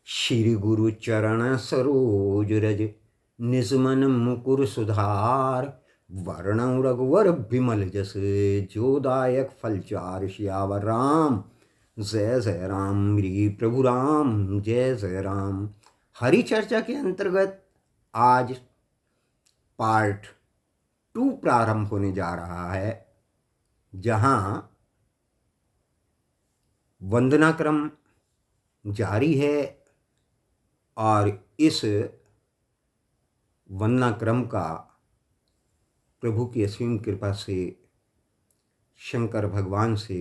श्री गुरु चरण सरोज रज निज मन मुकुर सुधार। वरणं रघुवर बिमल जस जो दायक फलचार। सियावर राम जय जय राम, मेरी प्रभु राम जय जय राम। हरि चर्चा के अंतर्गत आज पार्ट 2 प्रारंभ होने जा रहा है, जहां वंदना क्रम जारी है और इस वंदना क्रम का प्रभु की असीम कृपा से शंकर भगवान से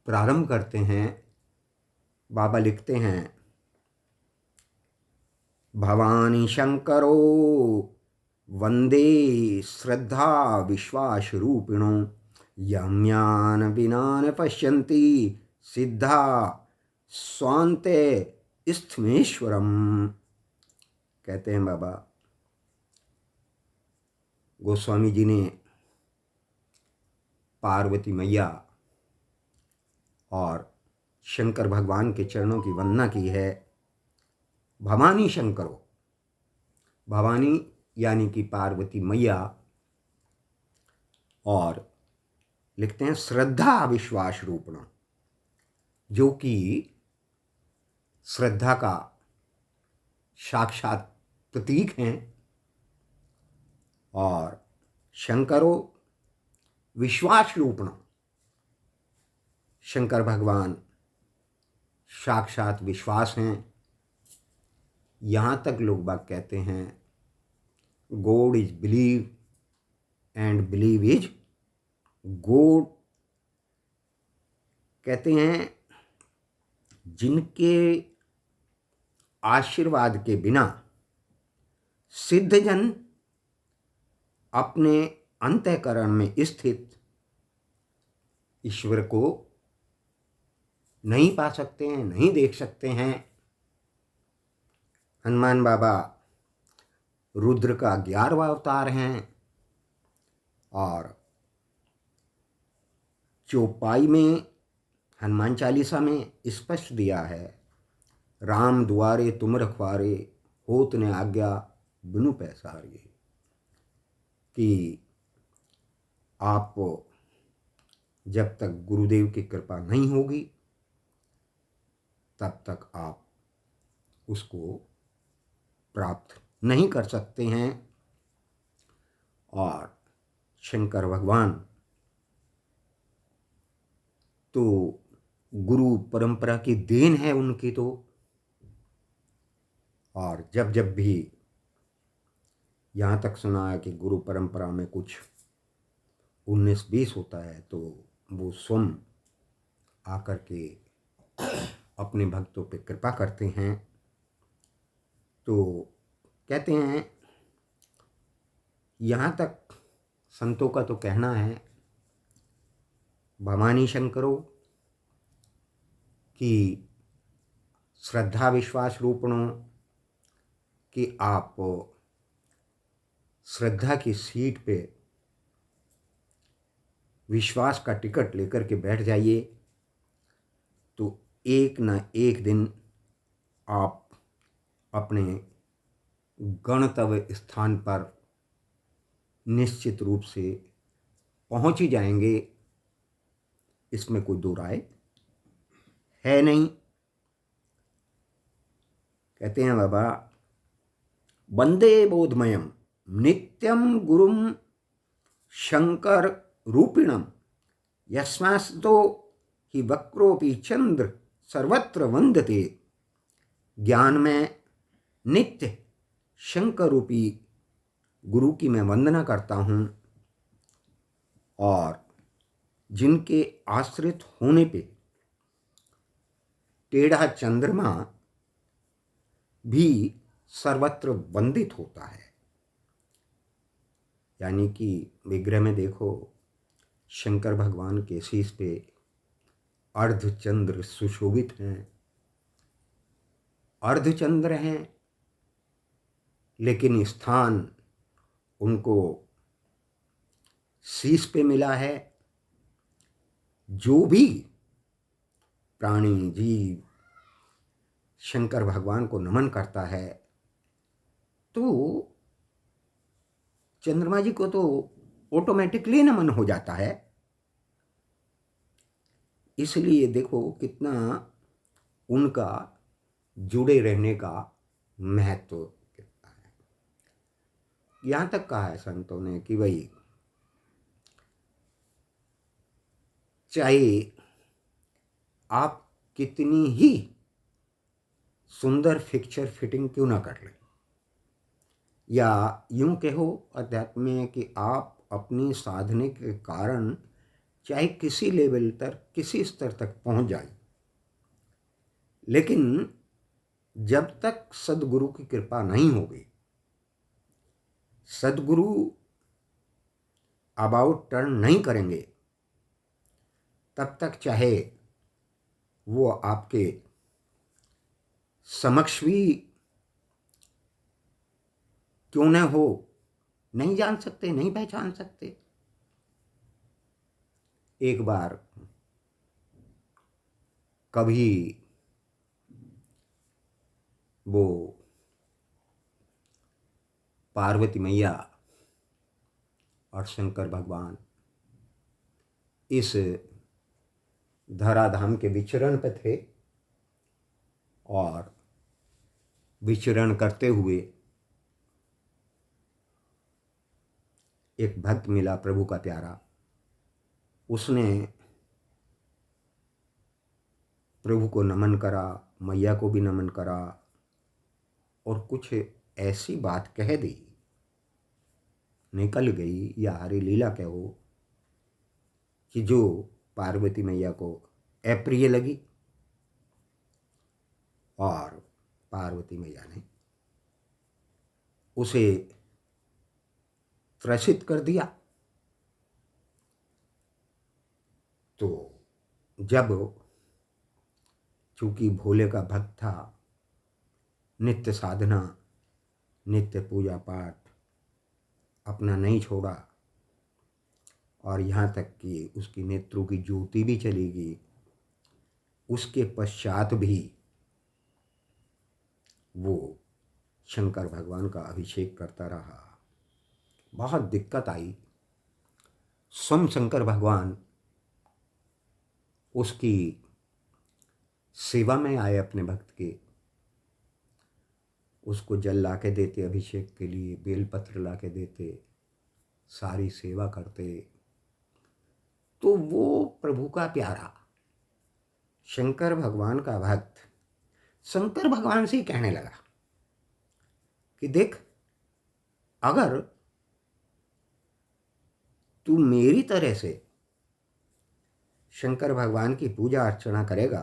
प्रारंभ करते हैं। बाबा लिखते हैं, भवानी शंकरो वंदे श्रद्धा विश्वास रूपिणो यम्यान विनान पश्यन्ति सिद्धा स्वान्ते स्थमेश्वरम। कहते हैं बाबा गोस्वामी जी ने पार्वती मैया और शंकर भगवान के चरणों की वंदना की है। भवानी शंकरो, भवानी यानी कि पार्वती मैया, और लिखते हैं श्रद्धा विश्वास रूपण, जो कि श्रद्धा का साक्षात प्रतीक हैं, और शंकरो विश्वास रूपण, शंकर भगवान साक्षात विश्वास हैं। यहाँ तक लोग बाग कहते हैं God is believe and believe is God. कहते हैं जिनके आशीर्वाद के बिना सिद्धजन अपने अंतःकरण में स्थित ईश्वर को नहीं पा सकते हैं, नहीं देख सकते हैं। हनुमान बाबा रुद्र का 11वां अवतार हैं, और चौपाई में हनुमान चालीसा में स्पष्ट दिया है, राम दुआरे तुम रखवारे होत ने आज्ञा बिनु पैसारे, कि आप जब तक गुरुदेव की कृपा नहीं होगी तब तक आप उसको प्राप्त नहीं कर सकते हैं। और शंकर भगवान तो गुरु परंपरा की देन है उनकी तो। और जब जब भी यहाँ तक सुना है कि गुरु परंपरा में कुछ 19-20 होता है, तो वो स्वयं आकर के अपने भक्तों पे कृपा करते हैं। तो कहते हैं, यहाँ तक संतों का तो कहना है, भवानी शंकरो, कि श्रद्धा विश्वास रूपणों, कि आप श्रद्धा की सीट पे विश्वास का टिकट लेकर के बैठ जाइए, तो एक न एक दिन आप अपने गंतव्य स्थान पर निश्चित रूप से पहुंच ही जाएंगे। इसमें कोई दो राय है नहीं। कहते हैं बाबा, वंदे बोधमयम नित्यम गुरुम शंकर रूपिणम यस्मास्तो ही वक्रोपि चंद्र सर्वत्र वंदते। ज्ञान में नित्य शंकर रूपी गुरु की मैं वंदना करता हूँ, और जिनके आश्रित होने पे टेढ़ा चंद्रमा भी सर्वत्र वंदित होता है। यानी कि विग्रह में देखो, शंकर भगवान के शीश पे अर्धचंद्र सुशोभित हैं, अर्धचंद्र हैं, लेकिन स्थान उनको शीश पे मिला है। जो भी प्राणी जीव शंकर भगवान को नमन करता है तो चंद्रमा जी को तो ऑटोमेटिकली नमन हो जाता है। इसलिए देखो कितना उनका जुड़े रहने का महत्व कितना है। यहाँ तक कहा है संतों ने कि भाई चाहे आप कितनी ही सुंदर पिक्चर फिटिंग क्यों ना कर लें, या यूं कहो अध्यात्म में कि आप अपनी साधने के कारण चाहे किसी लेवल तक किसी स्तर तक पहुंच जाए, लेकिन जब तक सदगुरु की कृपा नहीं होगी, सदगुरु अबाउट टर्न नहीं करेंगे, तब तक चाहे वो आपके समक्ष भी क्यों न हो, नहीं जान सकते, नहीं पहचान सकते। एक बार कभी वो पार्वती मैया और शंकर भगवान इस धराधाम के विचरण पे थे, और विचरण करते हुए एक भक्त मिला प्रभु का प्यारा। उसने प्रभु को नमन करा, मैया को भी नमन करा, और कुछ ऐसी बात कह दी, निकल गई या हरी लीला कहो, कि जो पार्वती मैया को अप्रिय लगी, और पार्वती मैया ने उसे त्रसित कर दिया। तो जब चूंकि भोले का भक्त था, नित्य साधना, नित्य पूजा पाठ अपना नहीं छोड़ा, और यहाँ तक कि उसकी नेत्रों की ज्योति भी चली गई, उसके पश्चात भी वो शंकर भगवान का अभिषेक करता रहा। बहुत दिक्कत आई। स्वयं शंकर भगवान उसकी सेवा में आए, अपने भक्त के, उसको जल ला के देते, अभिषेक के लिए बेलपत्र ला के देते, सारी सेवा करते। तो वो प्रभु का प्यारा शंकर भगवान का भक्त शंकर भगवान से ही कहने लगा कि देख, अगर तू मेरी तरह से शंकर भगवान की पूजा अर्चना करेगा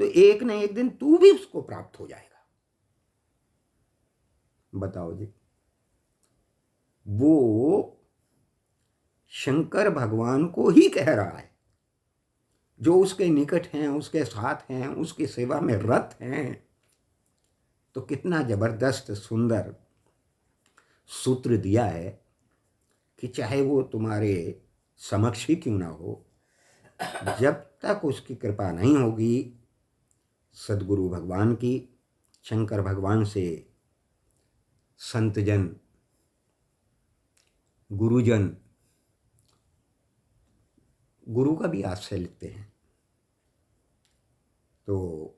तो एक न एक दिन तू भी उसको प्राप्त हो जाएगा। बताओ जी, वो शंकर भगवान को ही कह रहा है, जो उसके निकट हैं, उसके साथ हैं, उसकी सेवा में रत हैं। तो कितना जबरदस्त सुंदर सूत्र दिया है कि चाहे वो तुम्हारे समक्ष ही क्यों ना हो, जब तक उसकी कृपा नहीं होगी, सदगुरु भगवान की, शंकर भगवान से संतजन, गुरुजन, गुरु का भी आश्रय लेते हैं। तो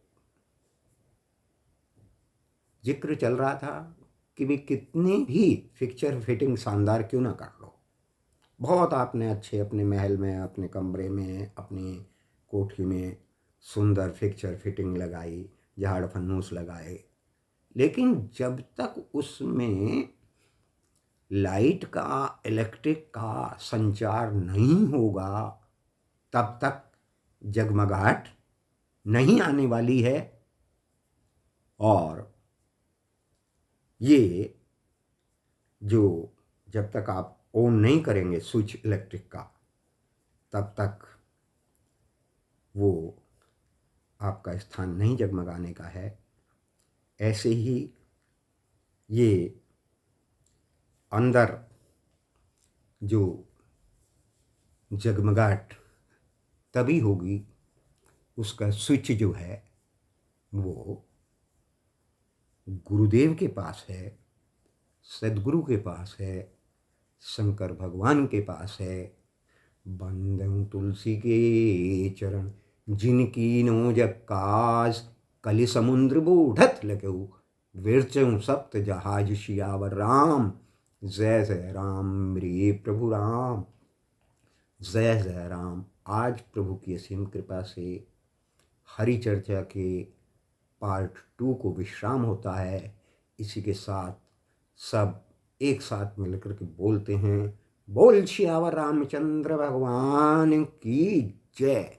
जिक्र चल रहा था कि भी कितनी भी पिक्चर फिटिंग शानदार क्यों ना कर लो, बहुत आपने अच्छे अपने महल में, अपने कमरे में, अपनी कोठी में सुंदर पिक्चर फिटिंग लगाई, झाड़ फन्नूस लगाए, लेकिन जब तक उसमें लाइट का, इलेक्ट्रिक का संचार नहीं होगा, तब तक जगमगाहट नहीं आने वाली है। और ये जो जब तक आप ऑन नहीं करेंगे स्विच इलेक्ट्रिक का, तब तक वो आपका स्थान नहीं जगमगाने का है। ऐसे ही ये अंदर जो जगमगाहट तभी होगी, उसका स्विच जो है वो गुरुदेव के पास है, सदगुरु के पास है, शंकर भगवान के पास है। बंदं तुलसी के चरण जिनकी नो जग काज, कलि समुद्र बूढ़त लगऊ, विरचऊ सप्त जहाज सियावर राम। जय जय राम रे प्रभु राम, जय जय राम। आज प्रभु की असीम कृपा से हरि चर्चा के पार्ट 2 को विश्राम होता है। इसी के साथ सब एक साथ मिलकर के बोलते हैं, बोल सियावर रामचंद्र भगवान की जय।